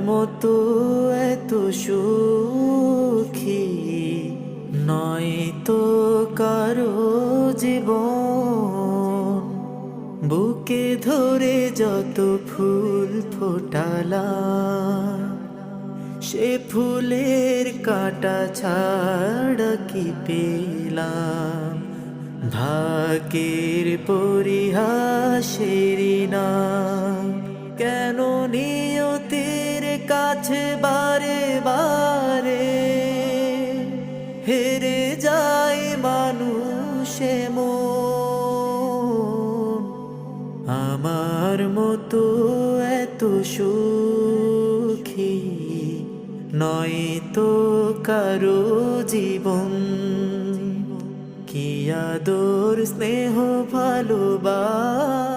মতো এত সুখী নয় তো কারো জীবন। বুকে ধরে যত ফুল ফোটালাম, সে ফুলের কাঁটা ছাড়া কি পেলাম। ভাগ্যের পরিহাসের নাম, কেন নিয়তির কাছে বারে বারে হেরে যায় মানুষে মন। আমার মতো এত সুখী নয় তো কারো জীবন। কি আদর স্নেহ ভালোবাসা